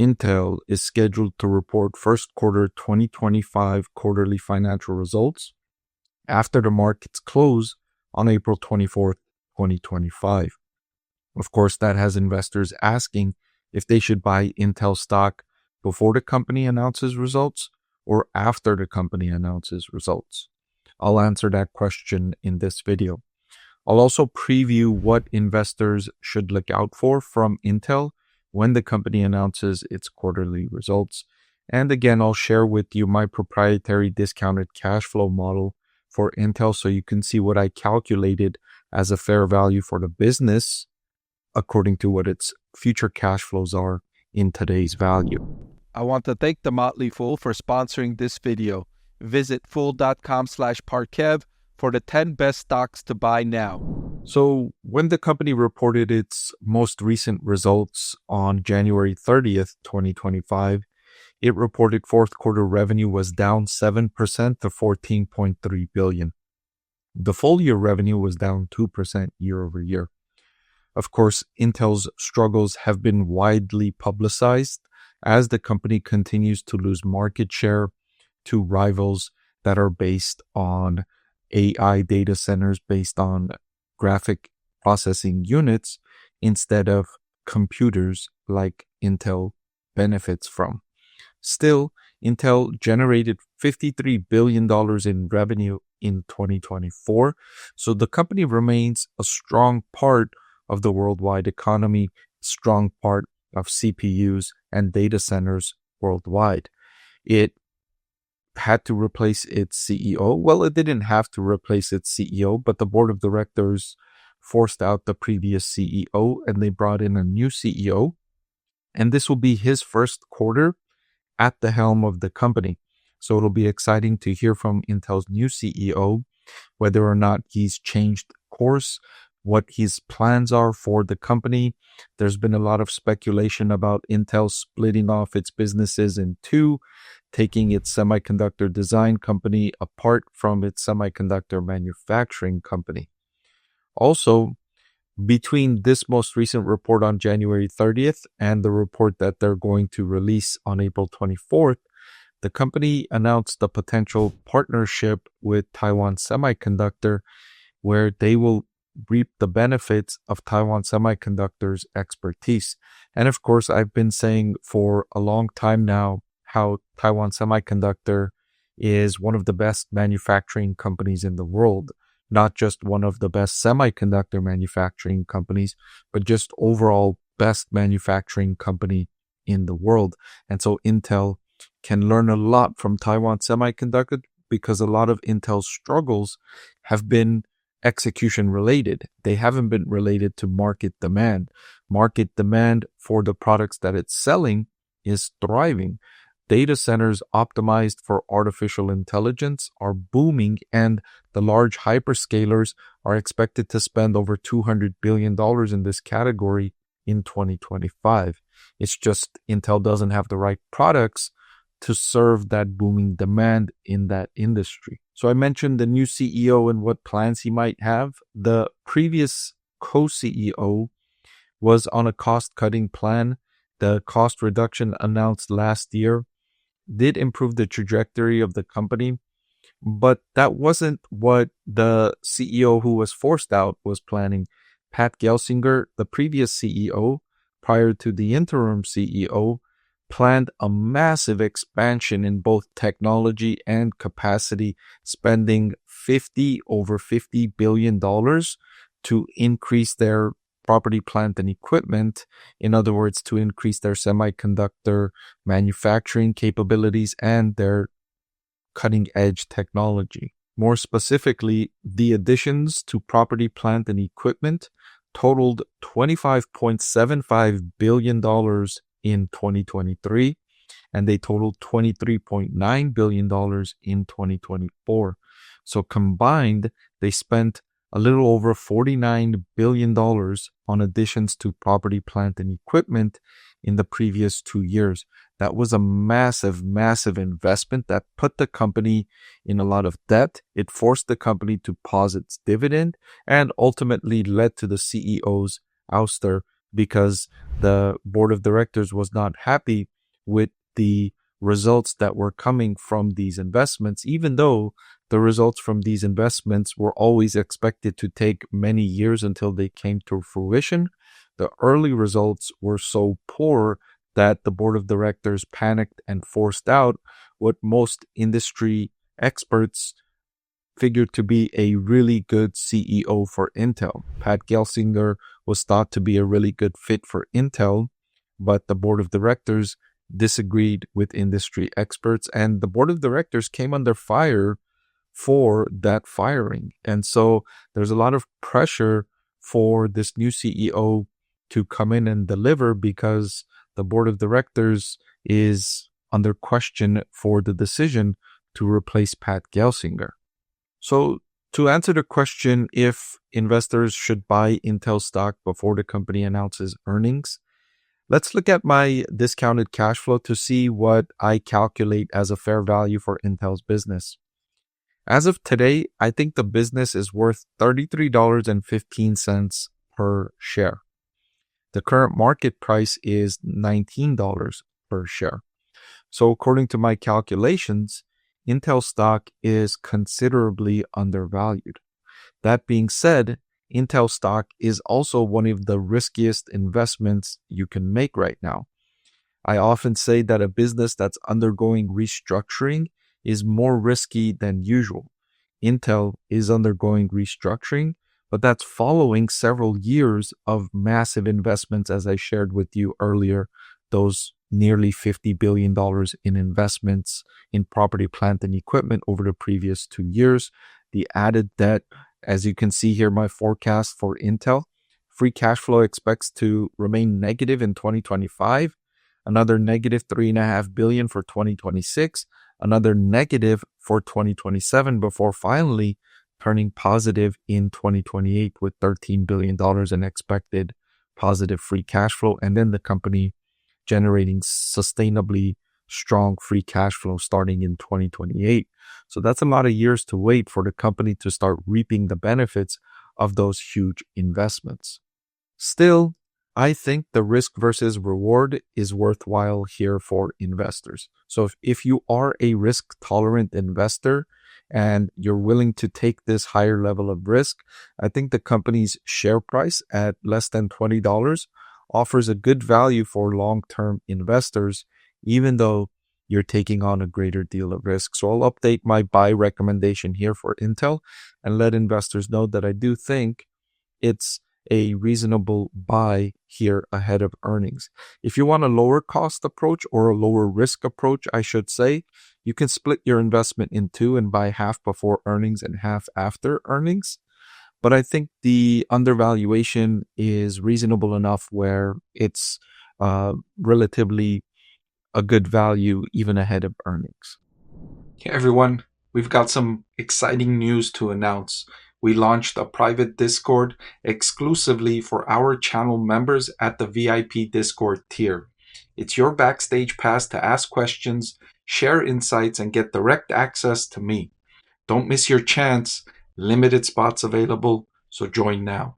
Intel is scheduled to report first quarter 2025 quarterly financial results after the markets close on April 24th, 2025. Of course, that has investors asking if they should buy Intel stock before the company announces results or after the company announces results. I'll answer that question in this video. I'll also preview what investors should look out for from Intel when the company announces its quarterly results. And again, I'll share with you my proprietary discounted cash flow model for Intel so you can see what I calculated as a fair value for the business according to what its future cash flows are in today's value. I want to thank The Motley Fool for sponsoring this video. Visit fool.com/Parkev for the 10 best stocks to buy now. So when the company reported its most recent results on January 30th, 2025, it reported fourth quarter revenue was down 7% to $14.3 billion. The full year revenue was down 2% year over year. Of course, Intel's struggles have been widely publicized as the company continues to lose market share to rivals that are based on AI data centers, based on graphic processing units, instead of computers like Intel benefits from. Still, Intel generated $53 billion in revenue in 2024, so the company remains a strong part of the worldwide economy, strong part of CPUs and data centers worldwide. It had to replace its CEO. Well, it didn't have to replace its CEO, but the board of directors forced out the previous CEO and they brought in a new CEO. And this will be his first quarter at the helm of the company. So it'll be exciting to hear from Intel's new CEO, whether or not he's changed course, what his plans are for the company. There's been a lot of speculation about Intel splitting off its businesses in two, taking its semiconductor design company apart from its semiconductor manufacturing company. Also, between this most recent report on January 30th and the report that they're going to release on April 24th, the company announced a potential partnership with Taiwan Semiconductor, where they will reap the benefits of Taiwan Semiconductor's expertise. And of course, I've been saying for a long time now how Taiwan Semiconductor is one of the best manufacturing companies in the world, not just one of the best semiconductor manufacturing companies, but just overall best manufacturing company in the world. And so Intel can learn a lot from Taiwan Semiconductor because a lot of Intel's struggles have been execution related. They haven't been related to market demand. Market demand for the products that it's selling is thriving. Data centers optimized for artificial intelligence are booming, and the large hyperscalers are expected to spend over $200 billion in this category in 2025. It's just Intel doesn't have the right products to serve that booming demand in that industry. So I mentioned the new CEO and what plans he might have. The previous co-CEO was on a cost-cutting plan. The cost reduction announced last year did improve the trajectory of the company, but that wasn't what the CEO who was forced out was planning. Pat Gelsinger, the previous CEO, prior to the interim CEO, planned a massive expansion in both technology and capacity, spending over $50 billion to increase their property, plant, and equipment. In other words, to increase their semiconductor manufacturing capabilities and their cutting-edge technology. More specifically, the additions to property, plant, and equipment totaled $25.75 billion in 2023, and they totaled $23.9 billion in 2024. So combined, they spent a little over $49 billion on additions to property, plant, and equipment in the previous 2 years. That was a massive, massive investment that put the company in a lot of debt. It forced the company to pause its dividend and ultimately led to the CEO's ouster because the board of directors was not happy with the results that were coming from these investments, even though the results from these investments were always expected to take many years until they came to fruition. The early results were so poor that the board of directors panicked and forced out what most industry experts figured to be a really good CEO for Intel. Pat Gelsinger was thought to be a really good fit for Intel, but the board of directors disagreed with industry experts, and the board of directors came under fire for that firing. And so there's a lot of pressure for this new CEO to come in and deliver, because the board of directors is under question for the decision to replace Pat Gelsinger. So to answer the question if investors should buy Intel stock before the company announces earnings, let's look at my discounted cash flow to see what I calculate as a fair value for Intel's business. As of today, I think the business is worth $33.15 per share. The current market price is $19 per share. So according to my calculations, Intel stock is considerably undervalued. That being said, Intel stock is also one of the riskiest investments you can make right now. I often say that a business that's undergoing restructuring is more risky than usual. Intel is undergoing restructuring, but that's following several years of massive investments, as I shared with you earlier, those nearly $50 billion in investments in property, plant, and equipment over the previous 2 years. The added debt, as you can see here, my forecast for Intel, free cash flow expects to remain negative in 2025, another negative $3.5 billion for 2026, another negative for 2027, before finally turning positive in 2028 with $13 billion in expected positive free cash flow, and then the company generating sustainably strong free cash flow starting in 2028. So that's a lot of years to wait for the company to start reaping the benefits of those huge investments. Still, I think the risk versus reward is worthwhile here for investors. So if you are a risk tolerant investor and you're willing to take this higher level of risk, I think the company's share price at less than $20 offers a good value for long-term investors, even though you're taking on a greater deal of risk. So I'll update my buy recommendation here for Intel and let investors know that I do think it's a reasonable buy here ahead of earnings. If you want a lower cost approach, or a lower risk approach, I should say, you can split your investment in two and buy half before earnings and half after earnings. But I think the undervaluation is reasonable enough where it's relatively a good value even ahead of earnings. Hey everyone, we've got some exciting news to announce. We launched a private Discord exclusively for our channel members at the VIP Discord tier. It's your backstage pass to ask questions, share insights, and get direct access to me. Don't miss your chance. Limited spots available, so join now.